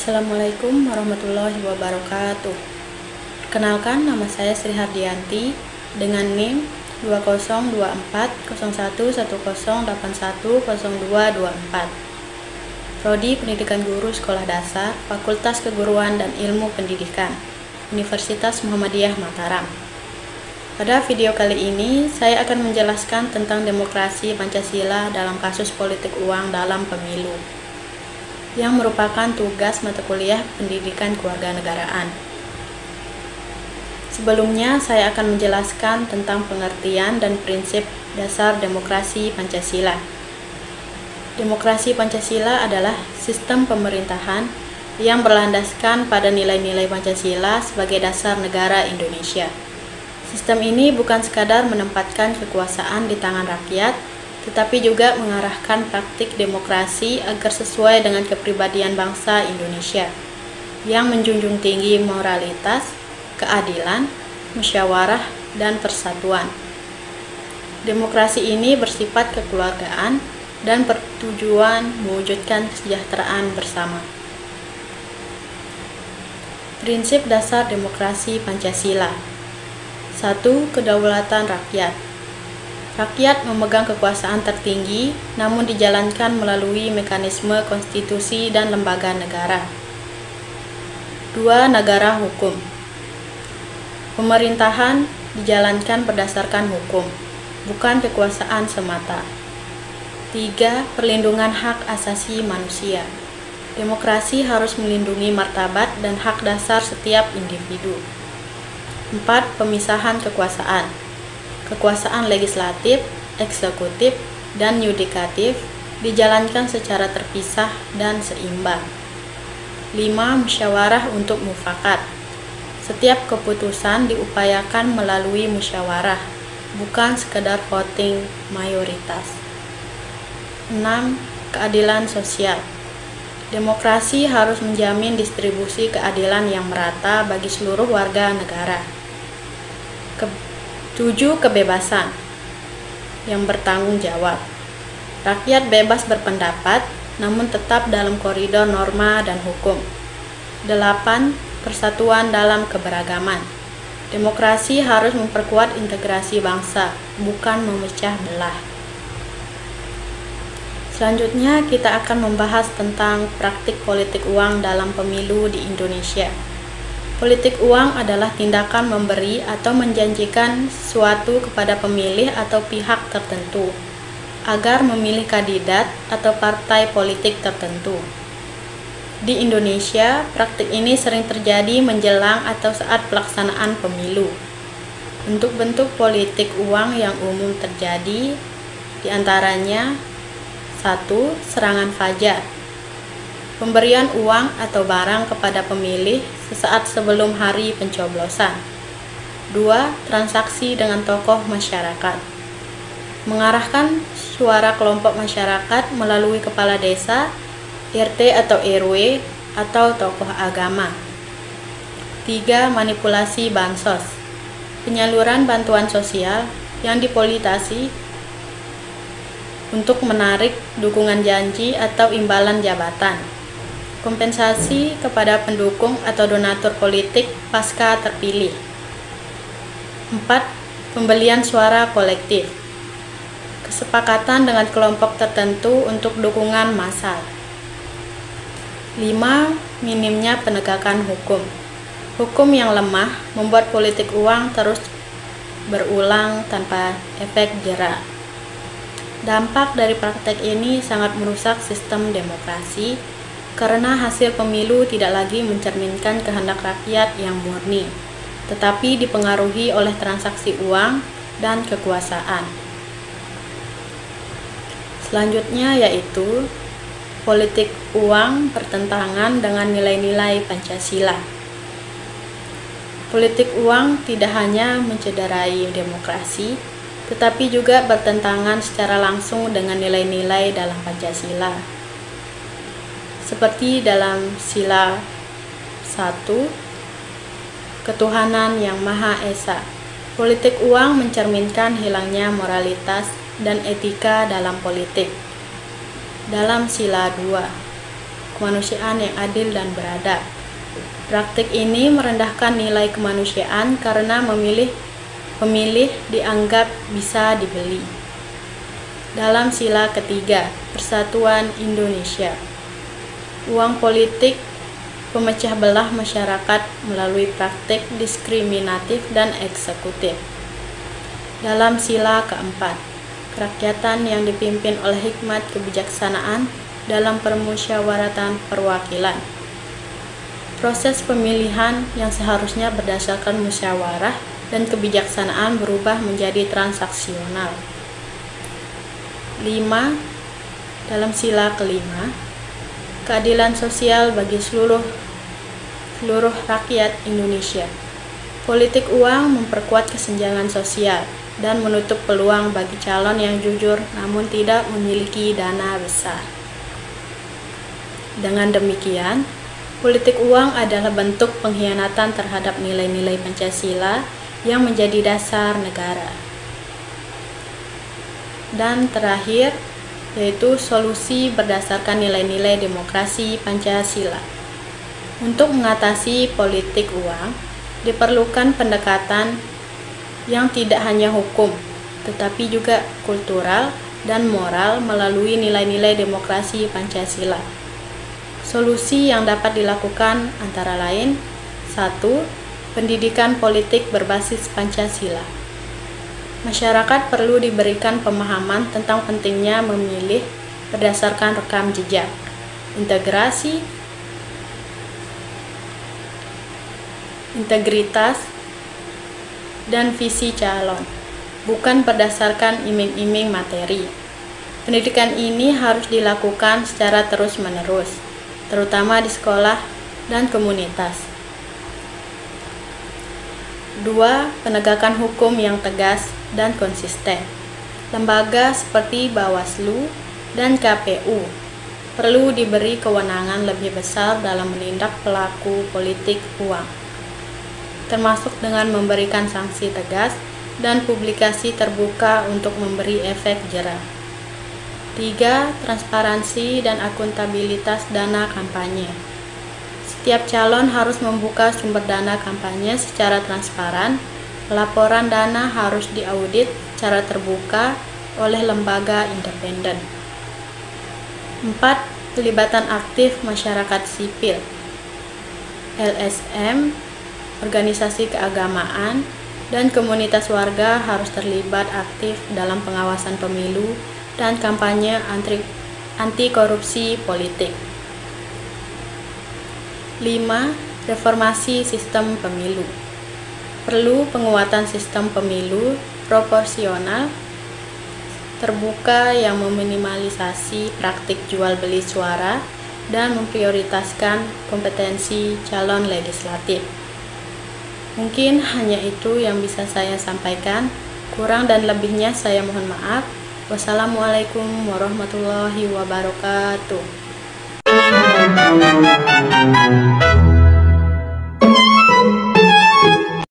Assalamualaikum warahmatullahi wabarakatuh. Perkenalkan, nama saya Sri Hardianti dengan NIM 20240110810224. Prodi Pendidikan Guru Sekolah Dasar, Fakultas Keguruan dan Ilmu Pendidikan, Universitas Muhammadiyah Mataram. Pada video kali ini, saya akan menjelaskan tentang demokrasi Pancasila dalam kasus politik uang dalam pemilu, yang merupakan tugas mata kuliah pendidikan kewarganegaraan. Sebelumnya, saya akan menjelaskan tentang pengertian dan prinsip dasar demokrasi Pancasila. Demokrasi Pancasila adalah sistem pemerintahan yang berlandaskan pada nilai-nilai Pancasila sebagai dasar negara Indonesia. Sistem ini bukan sekadar menempatkan kekuasaan di tangan rakyat, tetapi juga mengarahkan praktik demokrasi agar sesuai dengan kepribadian bangsa Indonesia, yang menjunjung tinggi moralitas, keadilan, musyawarah, dan persatuan. Demokrasi ini bersifat kekeluargaan dan bertujuan mewujudkan kesejahteraan bersama. Prinsip dasar demokrasi Pancasila. 1. Kedaulatan rakyat. Rakyat memegang kekuasaan tertinggi, namun dijalankan melalui mekanisme konstitusi dan lembaga negara. 2. Negara hukum. Pemerintahan dijalankan berdasarkan hukum, bukan kekuasaan semata. 3. Perlindungan hak asasi manusia. Demokrasi harus melindungi martabat dan hak dasar setiap individu. 4. Pemisahan kekuasaan. Kekuasaan legislatif, eksekutif, dan yudikatif dijalankan secara terpisah dan seimbang. 5. Musyawarah untuk mufakat. Setiap keputusan diupayakan melalui musyawarah, bukan sekedar voting mayoritas. 6. Keadilan sosial. Demokrasi harus menjamin distribusi keadilan yang merata bagi seluruh warga negara. 7. Kebebasan yang bertanggung jawab. Rakyat bebas berpendapat, namun tetap dalam koridor norma dan hukum. 8. Persatuan dalam keberagaman. Demokrasi harus memperkuat integrasi bangsa, bukan memecah belah. Selanjutnya, kita akan membahas tentang praktik politik uang dalam pemilu di Indonesia. Politik uang adalah tindakan memberi atau menjanjikan sesuatu kepada pemilih atau pihak tertentu agar memilih kandidat atau partai politik tertentu. Di Indonesia, praktik ini sering terjadi menjelang atau saat pelaksanaan pemilu. Bentuk-bentuk politik uang yang umum terjadi diantaranya: 1. Serangan fajar. Pemberian uang atau barang kepada pemilih sesaat sebelum hari pencoblosan. 2. Transaksi dengan tokoh masyarakat. Mengarahkan suara kelompok masyarakat melalui kepala desa, RT atau RW, atau tokoh agama. 3. Manipulasi bansos. Penyaluran bantuan sosial yang dipolitasi untuk menarik dukungan janji atau imbalan jabatan. Kompensasi kepada pendukung atau donatur politik pasca terpilih. 4. Pembelian suara kolektif. Kesepakatan dengan kelompok tertentu untuk dukungan massal. 5. Minimnya penegakan hukum. Hukum yang lemah membuat politik uang terus berulang tanpa efek jera. Dampak dari praktek ini sangat merusak sistem demokrasi, karena hasil pemilu tidak lagi mencerminkan kehendak rakyat yang murni, tetapi dipengaruhi oleh transaksi uang dan kekuasaan. Selanjutnya yaitu politik uang bertentangan dengan nilai-nilai Pancasila. Politik uang tidak hanya mencederai demokrasi, tetapi juga bertentangan secara langsung dengan nilai-nilai dalam Pancasila. Seperti dalam Sila 1, Ketuhanan yang Maha Esa. Politik uang mencerminkan hilangnya moralitas dan etika dalam politik. Dalam Sila 2, kemanusiaan yang adil dan beradab. Praktik ini merendahkan nilai kemanusiaan karena pemilih dianggap bisa dibeli. Dalam sila ketiga, Persatuan Indonesia, uang politik pemecah belah masyarakat melalui praktik diskriminatif dan eksekutif. Dalam sila keempat, kerakyatan yang dipimpin oleh hikmat kebijaksanaan dalam permusyawaratan perwakilan. Proses pemilihan yang seharusnya berdasarkan musyawarah dan kebijaksanaan berubah menjadi transaksional. 5. Dalam sila kelima, keadilan sosial bagi seluruh rakyat Indonesia. Politik uang memperkuat kesenjangan sosial dan menutup peluang bagi calon yang jujur namun tidak memiliki dana besar. Dengan demikian, politik uang adalah bentuk pengkhianatan terhadap nilai-nilai Pancasila yang menjadi dasar negara. Dan terakhir, yaitu solusi berdasarkan nilai-nilai demokrasi Pancasila. Untuk mengatasi politik uang, diperlukan pendekatan yang tidak hanya hukum, tetapi juga kultural dan moral melalui nilai-nilai demokrasi Pancasila. Solusi yang dapat dilakukan antara lain: 1. Pendidikan politik berbasis Pancasila. Masyarakat perlu diberikan pemahaman tentang pentingnya memilih berdasarkan rekam jejak, integritas, dan visi calon, bukan berdasarkan iming-iming materi. Pendidikan ini harus dilakukan secara terus-menerus, terutama di sekolah dan komunitas. 2. Penegakan hukum yang tegas dan konsisten. Lembaga seperti Bawaslu dan KPU perlu diberi kewenangan lebih besar dalam menindak pelaku politik uang, termasuk dengan memberikan sanksi tegas dan publikasi terbuka untuk memberi efek jera. 3. Transparansi dan akuntabilitas dana kampanye. Setiap calon harus membuka sumber dana kampanye secara transparan. Laporan dana harus diaudit secara terbuka oleh lembaga independen. 4. Pelibatan aktif masyarakat sipil. LSM, organisasi keagamaan, dan komunitas warga harus terlibat aktif dalam pengawasan pemilu dan kampanye anti korupsi politik. 5. Reformasi sistem pemilu. Perlu penguatan sistem pemilu proporsional, terbuka yang meminimalisasi praktik jual beli suara dan memprioritaskan kompetensi calon legislatif. Mungkin hanya itu yang bisa saya sampaikan. Kurang dan lebihnya saya mohon maaf. Wassalamualaikum warahmatullahi wabarakatuh.